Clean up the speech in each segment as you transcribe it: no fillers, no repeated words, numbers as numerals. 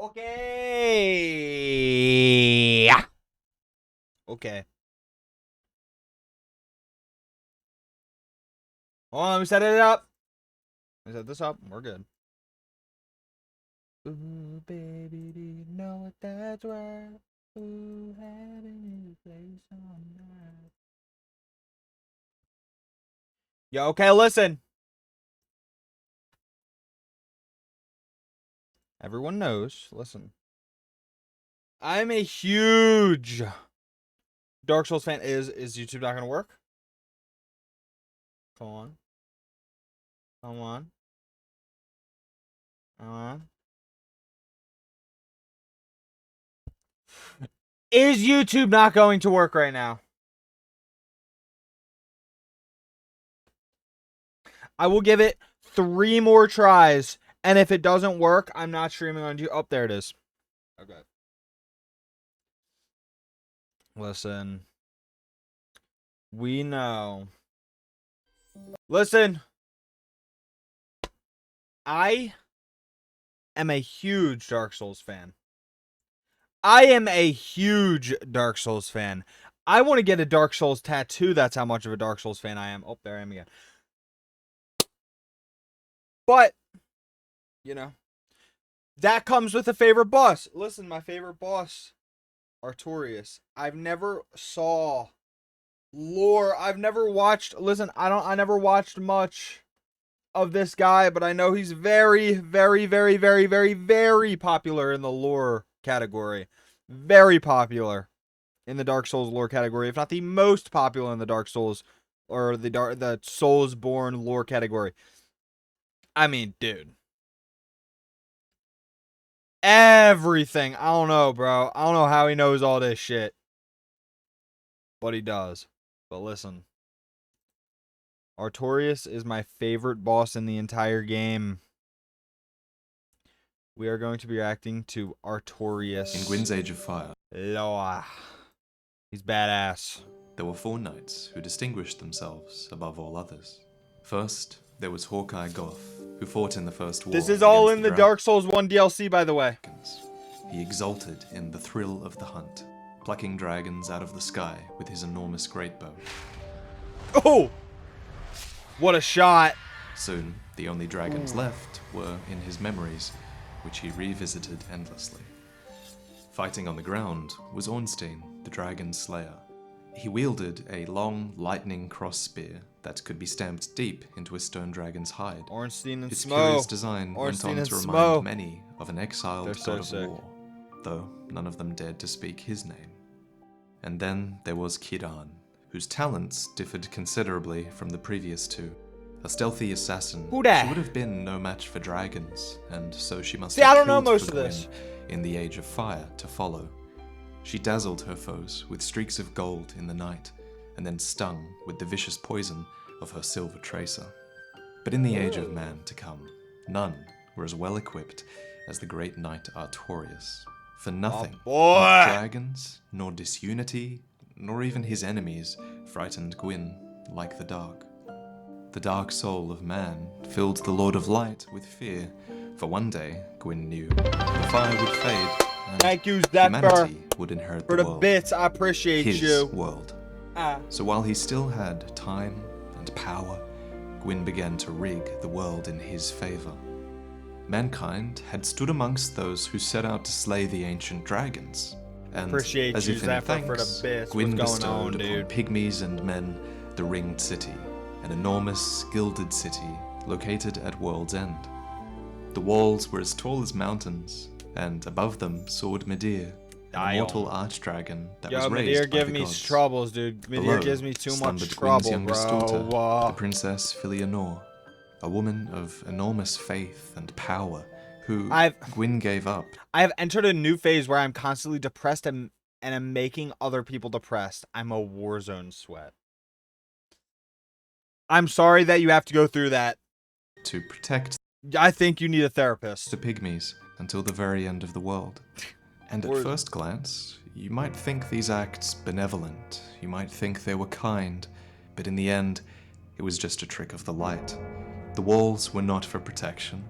Okay. Okay. Hold on, let me set it up. Let me set this up. We're good. Ooh, baby, do you know what that's worth? Ooh, having you place on that. Yo, okay, listen. Everyone knows. Listen. I'm a huge Dark Souls fan. Is YouTube not gonna work? Come on. Come on. Come on. Is YouTube not going to work right now? I will give it 3 more tries, and if it doesn't work, I'm not streaming on YouTube. Oh, there it is. Okay. Listen. We know. Listen. I am a huge Dark Souls fan. I am a huge Dark Souls fan. I want to get a Dark Souls tattoo. That's how much of a Dark Souls fan I am. Oh, there I am again. But, you know, that comes with a favorite boss. Listen, my favorite boss, Artorias. I've never saw lore. I've never watched. Listen, I never watched much of this guy, but I know he's very, very, very, very, very, very popular in the lore category. Very popular in the Dark Souls lore category, if not the most popular in the Dark Souls or the Soulsborne lore category. I mean, dude. Everything. I don't know, bro. I don't know how he knows all this shit. But he does. But listen. Artorias is my favorite boss in the entire game. We are going to be reacting to Artorias. In Gwyn's Age of Fire, Loa. He's badass. there were 4 knights who distinguished themselves above all others. First, there was Hawkeye Goth, who fought in the First War. This is all in against the Dark Souls 1 DLC, by the way. He exulted in the thrill of the hunt, plucking dragons out of the sky with his enormous greatbow. Oh! What a shot! Soon, the only dragons left were in his memories, which he revisited endlessly. Fighting on the ground was Ornstein, the dragon slayer. He wielded a long, lightning cross spear that could be stamped deep into a stone dragon's hide. Ornstein and Its Smo. curious design Ornstein went on and to Smo. remind many of an exiled They're so god of sick. war, though none of them dared to speak his name. And then there was Kiran, whose talents differed considerably from the previous 2. A stealthy assassin, Who dat? she would have been no match for dragons, and so she must See, have I don't know killed most for of this. Gwyn in the Age of Fire to follow. She dazzled her foes with streaks of gold in the night, and then stung with the vicious poison of her silver tracer. But in the Age of Man to come, none were as well equipped as the great knight Artorias. For nothing, boy. not dragons, nor disunity, nor even his enemies frightened Gwyn like the dark. The dark soul of man filled the Lord of Light with fear, for one day, Gwyn knew, the fire would fade, and Thank you, Zephyr, humanity would inherit for the the world. bits. I appreciate His you. world. Ah. So while he still had time and power, Gwyn began to rig the world in his favor. Mankind had stood amongst those who set out to slay the ancient dragons, and Appreciate as you, if in Zephyr, for the thanks, bits. Gwyn What's going bestowed on, upon dude? pygmies and men the Ringed City, an enormous gilded city located at World's End. The walls were as tall as mountains, and above them soared Midir, an immortal archdragon that was Yo, raised Midir by give the me gods. troubles, dude. Midir Below gives me too much slumbered Gwyn's trouble, youngest bro. daughter, the Princess Filianor, a woman of enormous faith and power, who Gwyn gave up. I have entered a new phase where I'm constantly depressed and am making other people depressed. I'm a Warzone sweat. I'm sorry that you have to go through that. To protect I think you need a therapist. the pygmies until the very end of the world. And at first glance, you might think these acts benevolent, you might think they were kind, but in the end, it was just a trick of the light. The walls were not for protection.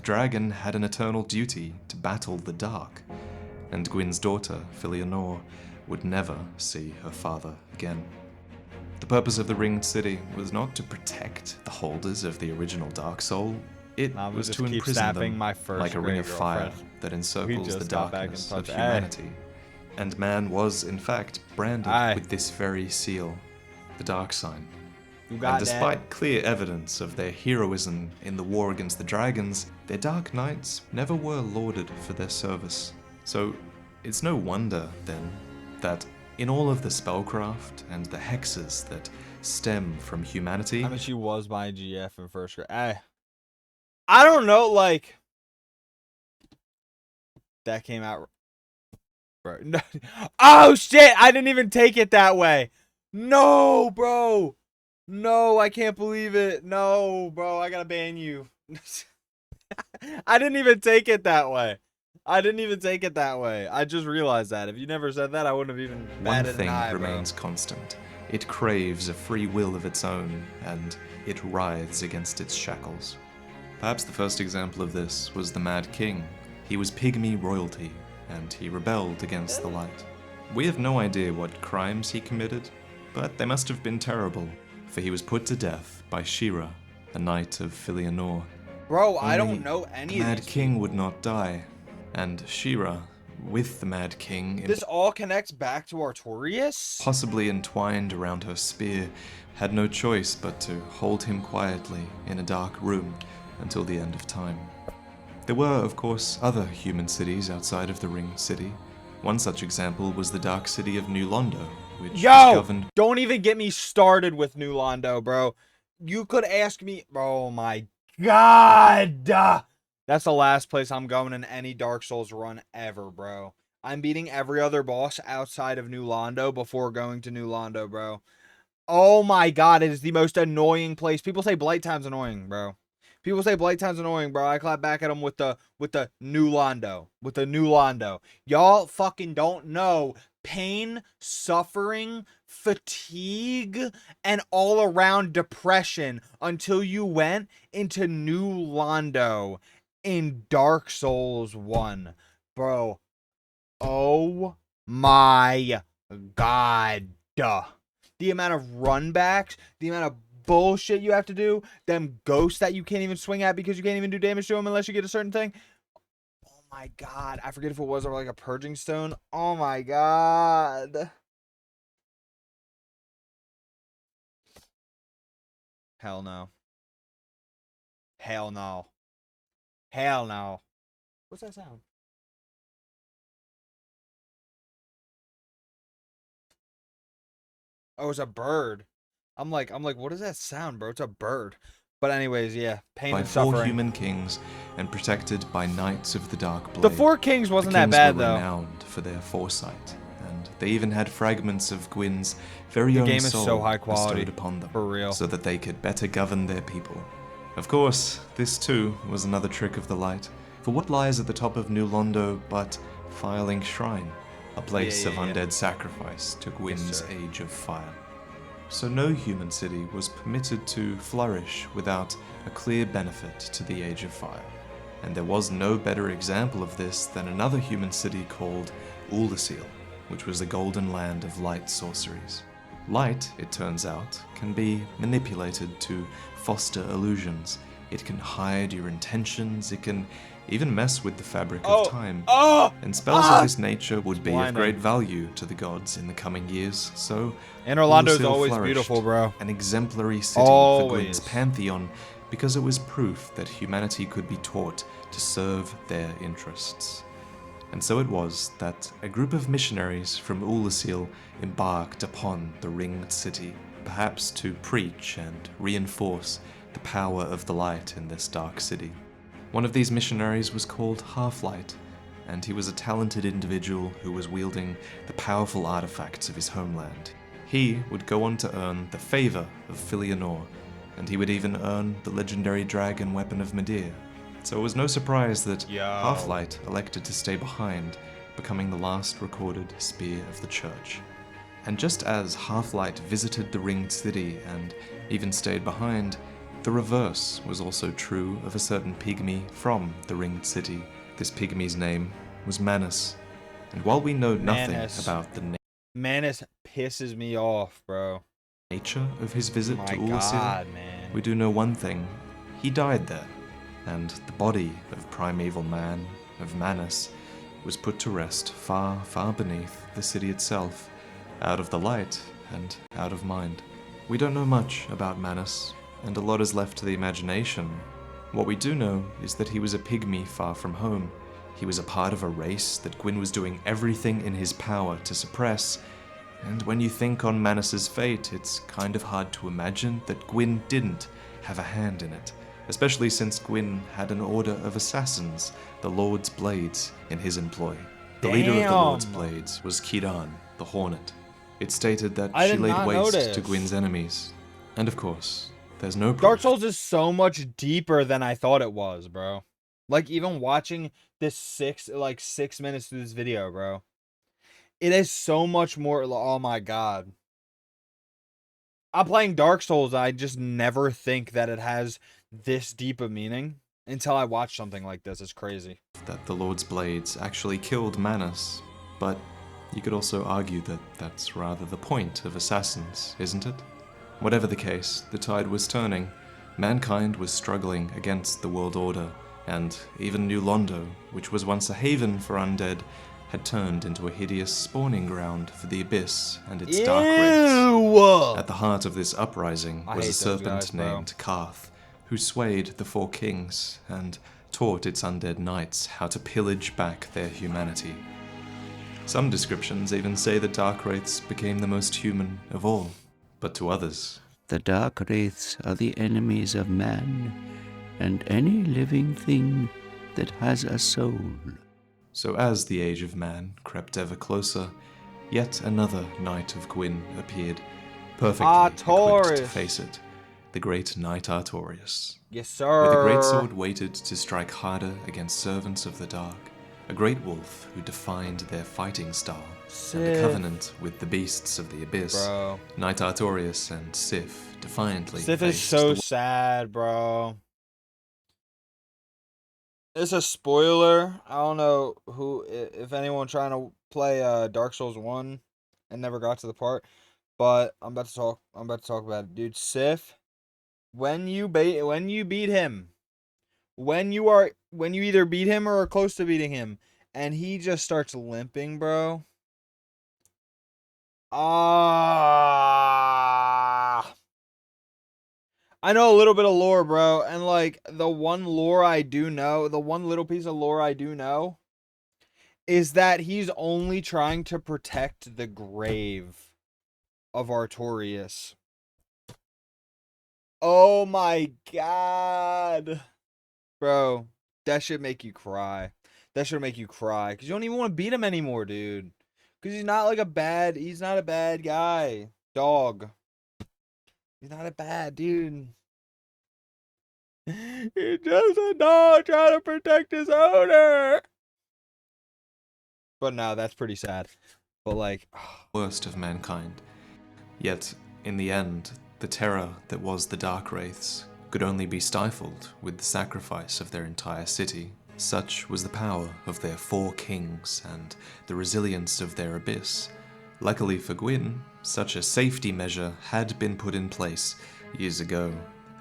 Dark Dragon had an eternal duty to battle the dark, and Gwyn's daughter, Filianor, would never see her father again. The purpose of the Ringed City was not to protect the holders of the original Dark Soul, it was to imprison them like a ring of fire that encircles the darkness of humanity. And man was, in fact, branded with this very seal, the Dark Sign. And despite clear evidence of their heroism in the war against the dragons, their Dark Knights never were lauded for their service. So it's no wonder, then, that in all of the spellcraft and the hexes that stem from humanity... I mean, she was my GF in first grade. I don't know, like... That came out... Bro. No. Oh, shit! I didn't even take it that way! No, bro! No, I can't believe it. No, bro, I gotta ban you. I didn't even take it that way. I just realized that. If you never said that, I wouldn't have even batted an eye. One thing remains constant. It craves a free will of its own, and it writhes against its shackles. Perhaps the first example of this was the Mad King. He was pygmy royalty, and he rebelled against the light. We have no idea what crimes he committed, but they must have been terrible, for he was put to death by Shira, a knight of Filianor. Bro, I don't know any of these. The Mad King would not die, and Shira, with the Mad King... This all connects back to Artorias? Possibly entwined around her spear, had no choice but to hold him quietly in a dark room until the end of time. There were, of course, other human cities outside of the Ringed City. One such example was the Dark City of New Londo, which was governed... Don't even get me started with New Londo, bro. You could ask me... Oh my god! That's the last place I'm going in any Dark Souls run ever, bro. I'm beating every other boss outside of New Londo before going to New Londo, bro. Oh my god, it is the most annoying place. People say Blighttown's annoying, bro. People say Blighttown's annoying, bro. I clap back at them with the New Londo. With the New Londo. Y'all fucking don't know pain, suffering, fatigue, and all around depression until you went into New Londo in Dark Souls 1. Bro. Oh my god. The amount of runbacks, the amount of bullshit you have to do, them ghosts that you can't even swing at because you can't even do damage to them unless you get a certain thing. Oh my god, I forget if it was like a purging stone. Oh my god. Hell no. Hell no. Hell no. What's that sound? Oh, it's a bird. I'm like, what is that sound, bro? It's a bird. But anyways, yeah, pain and suffering. By 4 human kings and protected by knights of the Dark Blade. The 4 kings wasn't that bad, though. The kings were renowned for their foresight, and they even had fragments of Gwyn's very own soul is so high quality, bestowed upon them, for real, so that they could better govern their people. Of course, this too was another trick of the light. For what lies at the top of New Londo but Firelink Shrine, a place of undead sacrifice to Gwyn's Age of Fire. So no human city was permitted to flourish without a clear benefit to the Age of Fire. And there was no better example of this than another human city called Oolacile, which was the golden land of light sorceries. Light, it turns out, can be manipulated to foster illusions. It can hide your intentions, it can even mess with the fabric of time. And spells of this nature would be of great value to the gods in the coming years, so Anor Londo is always beautiful, bro. An exemplary city for Gwyn's pantheon, because it was proof that humanity could be taught to serve their interests. And so it was that a group of missionaries from Oolacile embarked upon the Ringed City, perhaps to preach and reinforce the power of the light in this dark city. One of these missionaries was called Half-Light, and he was a talented individual who was wielding the powerful artifacts of his homeland. He would go on to earn the favor of Filianor, and he would even earn the legendary dragon weapon of Midir. So it was no surprise that Half-Light elected to stay behind, becoming the last recorded spear of the church. And just as Half-Light visited the Ringed City and even stayed behind, The reverse was also true of a certain pygmy from the Ringed City. This pygmy's name was Manus, and while we know nothing Manus. about the Manus pisses me off, bro. nature of his visit My to Ulasil, God, man. we do know one thing. He died there, and the body of primeval man, of Manus, was put to rest far, far beneath the city itself, out of the light and out of mind. We don't know much about Manus, and a lot is left to the imagination. What we do know is that he was a pygmy far from home. He was a part of a race that Gwyn was doing everything in his power to suppress, and when you think on Manus's fate, it's kind of hard to imagine that Gwyn didn't have a hand in it, especially since Gwyn had an order of assassins, the Lord's Blades, in his employ. The leader of the Lord's Damn. Blades was Kidan, the Hornet. It stated that I she did laid not waste notice. to Gwyn's enemies. And of course, there's no proof. Dark Souls is so much deeper than I thought it was, bro. Like, even watching this 6 minutes through this video, bro. It is so much more. Oh my God. I'm playing Dark Souls. I just never think that it has this deep of meaning until I watch something like this. It's crazy. That the Lord's Blades actually killed Manus, but you could also argue that that's rather the point of assassins, isn't it? Whatever the case, the tide was turning. Mankind was struggling against the world order, and even New Londo, which was once a haven for undead, had turned into a hideous spawning ground for the Abyss and its dark wraiths. Ew! At the heart of this uprising I was hate a those serpent guys, bro. named Karth, who swayed the four kings and taught its undead knights how to pillage back their humanity. Some descriptions even say the dark wraiths became the most human of all, but to others, The dark wraiths are the enemies of man, and any living thing that has a soul. so as the age of man crept ever closer, yet another knight of Gwyn appeared, perfectly equipped to Artorias. face it, the great knight Artorias. Yes, sir. With a great sword weighted to strike harder against servants of the dark, a great wolf who defined their fighting style, and a Sif. covenant with the beasts of the abyss, Bro. Knight Artorias and Sif defiantly Sif is faced so the sad, bro. It's a spoiler. I don't know if anyone trying to play Dark Souls 1 and never got to the part, but I'm about to talk about it. Dude, Sif, when you beat him, when you either beat him or are close to beating him, and he just starts limping, bro. I know a little bit of lore, bro, and like the one lore I do know, the one little piece of lore I do know is that he's only trying to protect the grave of Artorias. Oh my God. Bro, that should make you cry. That should make you cry cuz you don't even want to beat him anymore, dude. Cuz he's not a bad guy. Dog. He's not a bad dude. He's just a dog trying to protect his owner. But no, that's pretty sad. But like, worst of mankind. Yet, in the end, the terror that was the Dark Wraiths could only be stifled with the sacrifice of their entire city. Such was the power of their four kings and the resilience of their abyss. Luckily for Gwyn, such a safety measure had been put in place years ago,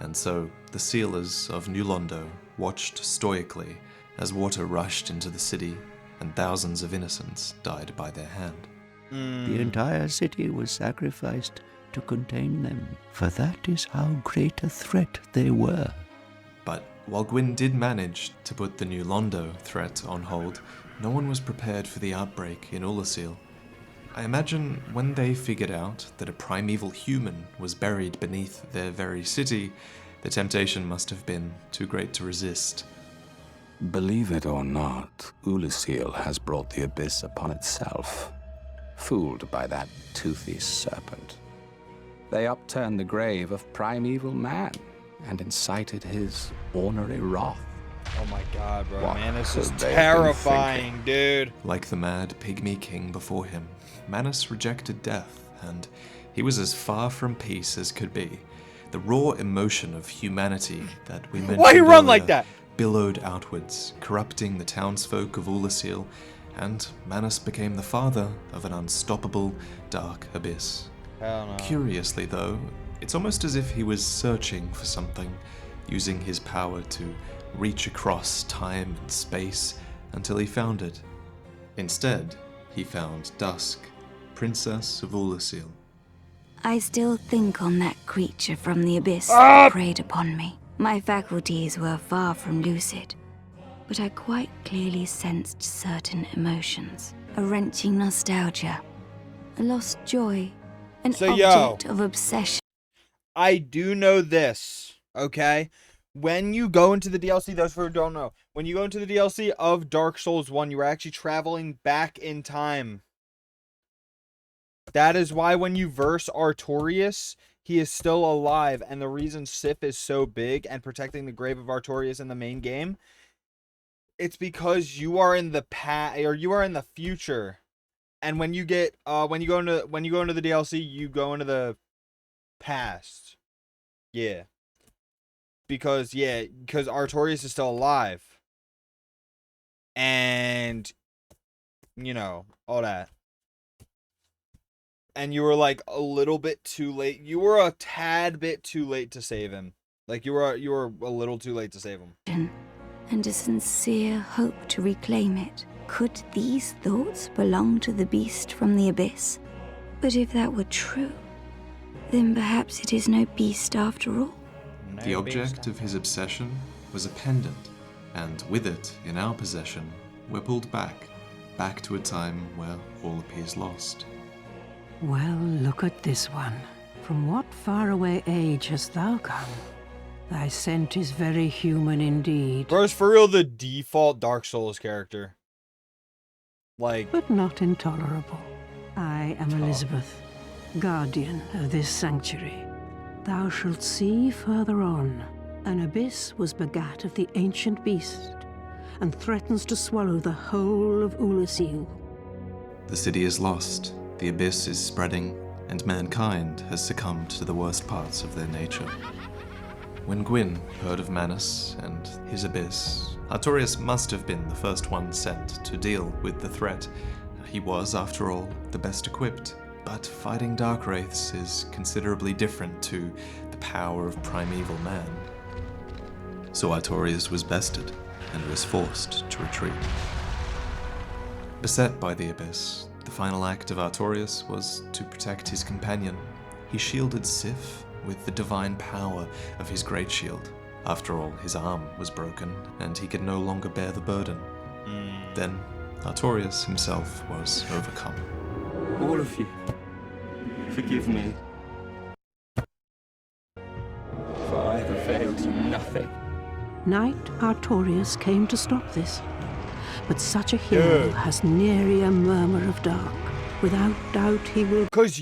and so the sealers of New Londo watched stoically as water rushed into the city and thousands of innocents died by their hand. The entire city was sacrificed to contain them, for that is how great a threat they were. But while Gwyn did manage to put the New Londo threat on hold, no one was prepared for the outbreak in Ulasil. I imagine when they figured out that a primeval human was buried beneath their very city, the temptation must have been too great to resist. Believe it or not, Ulasil has brought the abyss upon itself, fooled by that toothy serpent. They upturned the grave of primeval man and incited his ornery wrath. oh my God, bro. What Man, this could is they have been terrifying, dude. Like the mad pygmy king before him, Manus rejected death, and he was as far from peace as could be. The raw emotion of humanity that we mentioned Why you run like earlier that? billowed outwards, corrupting the townsfolk of Ulasil, and Manus became the father of an unstoppable dark abyss. Hell no. Curiously, though, it's almost as if he was searching for something, using his power to reach across time and space until he found it. Instead, he found Dusk, Princess of Ulasil. I still think on that creature from the abyss that preyed upon me. My faculties were far from lucid, but I quite clearly sensed certain emotions. A wrenching nostalgia, a lost joy, an So, object of obsession. I do know this, okay? When you go into the DLC, those who don't know, when you go into the DLC of Dark Souls 1, you are actually traveling back in time. That is why when you verse Artorias, he is still alive, and the reason Sif is so big and protecting the grave of Artorias in the main game, it's because you are in the past, or you are in the future. And when you get when you go into the DLC, you go into the past. Yeah. Because Artorias is still alive. And you know, all that. And you were like a little bit too late. You were a tad bit too late to save him. Like you were a little too late to save him. And a sincere hope to reclaim it. Could these thoughts belong to the beast from the abyss? But if that were true, then perhaps it is no beast after all. The object of his obsession was a pendant, and with it in our possession, we're pulled back to a time where all appears lost. Well, look at this one. From what faraway age hast thou come? Thy scent is very human indeed. Bro's for real the default Dark Souls character. Like, But not intolerable. I am Elizabeth, guardian of this sanctuary. Thou shalt see further on. An abyss was begat of the ancient beast, and threatens to swallow the whole of Ulasil. The city is lost, the abyss is spreading, and mankind has succumbed to the worst parts of their nature. When Gwyn heard of Manus and his abyss, Artorias must have been the first one sent to deal with the threat. He was, after all, the best equipped. But fighting dark wraiths is considerably different to the power of primeval man. So Artorias was bested and was forced to retreat. Beset by the abyss, the final act of Artorias was to protect his companion. He shielded Sif with the divine power of his great shield. After all, his arm was broken, and he could no longer bear the burden. Then, Artorias himself was overcome. All of you, forgive me. For I have availed you nothing. Knight Artorias came to stop this. But such a hero has nary a murmur of dark. Without doubt he will... cause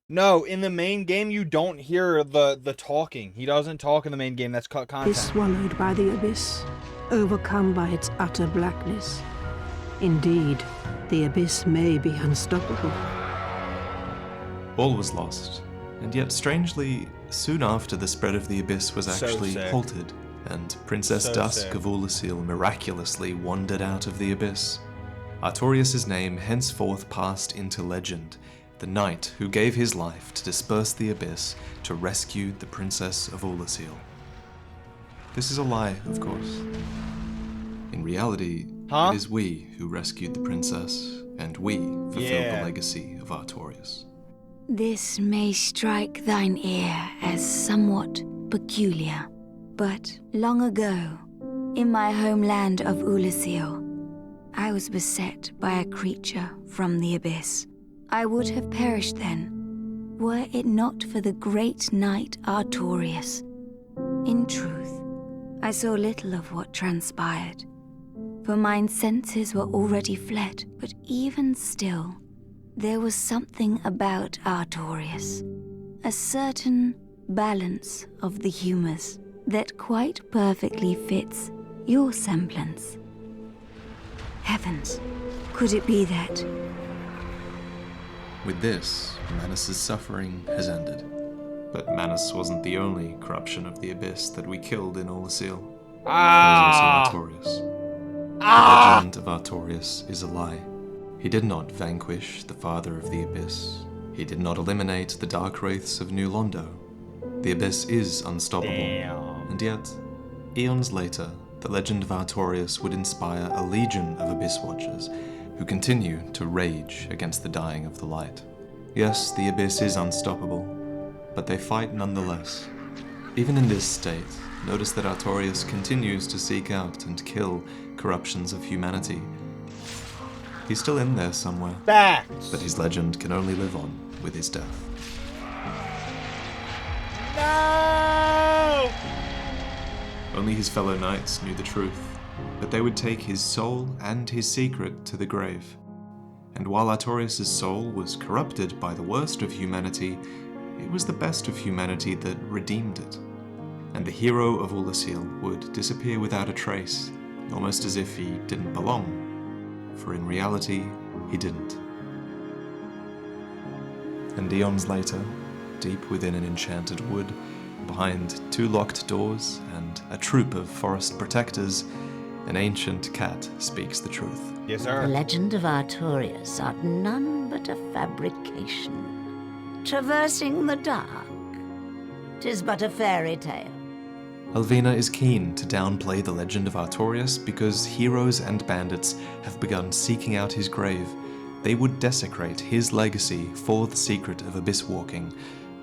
no, in the main game you don't hear the talking. He doesn't talk in the main game. That's cut be content. swallowed by the abyss, overcome by its utter blackness. Indeed, the abyss may be unstoppable. All was lost, and yet strangely, soon after the spread of the abyss was So actually sick. halted, and Princess So Dusk sick. of Ulasil miraculously wandered out of the abyss. Artorias' name henceforth passed into legend, the knight who gave his life to disperse the abyss to rescue the Princess of Ulasil. This is a lie, of course. In reality, Huh? it is we who rescued the princess, and we fulfilled Yeah. the legacy of Artorias. This may strike thine ear as somewhat peculiar, but long ago, in my homeland of Ulasil, I was beset by a creature from the abyss. I would have perished then, were it not for the great knight Artorias. In truth, I saw little of what transpired, for mine senses were already fled, but even still, there was something about Artorias, a certain balance of the humors that quite perfectly fits your semblance. Heavens, could it be that? With this, Manus' suffering has ended. But Manus wasn't the only corruption of the Abyss that we killed in Olasil. There was Ah! also Artorias. The Ah! legend of Artorias is a lie. He did not vanquish the Father of the Abyss. He did not eliminate the Dark Wraiths of New Londo. The Abyss is unstoppable. Damn. And yet, eons later, the legend of Artorias would inspire a legion of Abyss Watchers who continue to rage against the dying of the light. Yes, the Abyss is unstoppable, but they fight nonetheless. Even in this state, notice that Artorias continues to seek out and kill corruptions of humanity. He's still in there somewhere, Facts. but his legend can only live on with his death. No! Only his fellow knights knew the truth, that they would take his soul and his secret to the grave. And while Artorias' soul was corrupted by the worst of humanity, it was the best of humanity that redeemed it. And the hero of Olasil would disappear without a trace, almost as if he didn't belong. For in reality, he didn't. And eons later, deep within an enchanted wood, behind 2 locked doors and a troop of forest protectors, an ancient cat speaks the truth. Yes, The sir. legend of Artorias art none but a fabrication, traversing the dark. 'Tis but a fairy tale. Alvina is keen to downplay the legend of Artorias because heroes and bandits have begun seeking out his grave. They would desecrate his legacy for the secret of abyss walking,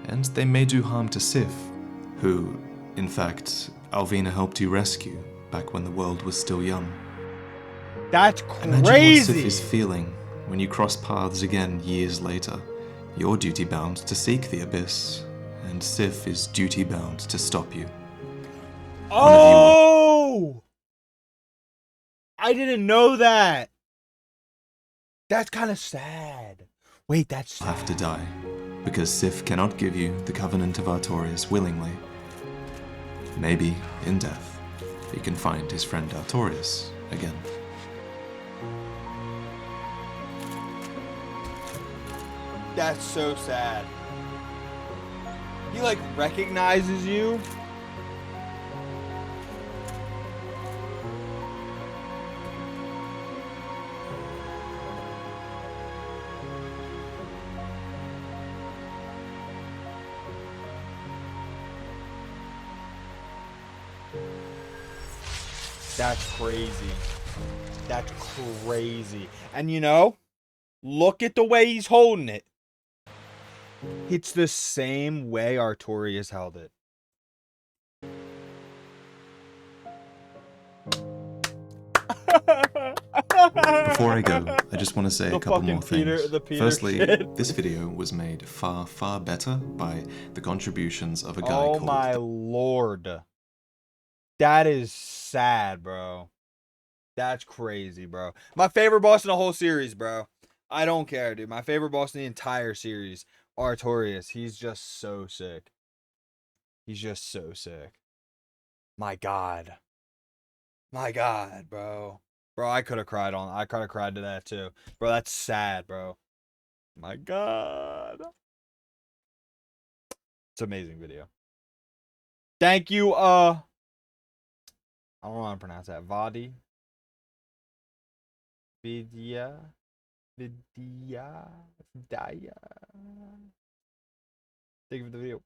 and they may do harm to Sif, who, in fact, Alvina helped you rescue back when the world was still young. That's Imagine what Sif crazy. is feeling when you cross paths again years later. You're duty-bound to seek the abyss, and Sif is duty-bound to stop you. Oh! I didn't know that. That's kind of sad. Wait, that's Have to sad. die, because Sif cannot give you the Covenant of Artorias willingly. Maybe, in death, he can find his friend Artorias again. That's so sad. He like recognizes you. That's crazy. That's crazy. And you know, look at the way he's holding it. It's the same way Artorias held it. Before I go, I just want to say a The couple fucking more things. Peter Firstly, shit. this video was made far, far better by the contributions of a guy Oh called my lord. That is sad, bro. That's crazy, bro. My favorite boss in the whole series, bro. I don't care, dude. My favorite boss in the entire series, Artorias. He's just so sick. He's just so sick. My God. My God, bro. Bro, I could have cried to that too. Bro, that's sad, bro. My God. It's an amazing video. Thank you, I don't know how to pronounce that. Vadi. Vidya. Thank you for the video.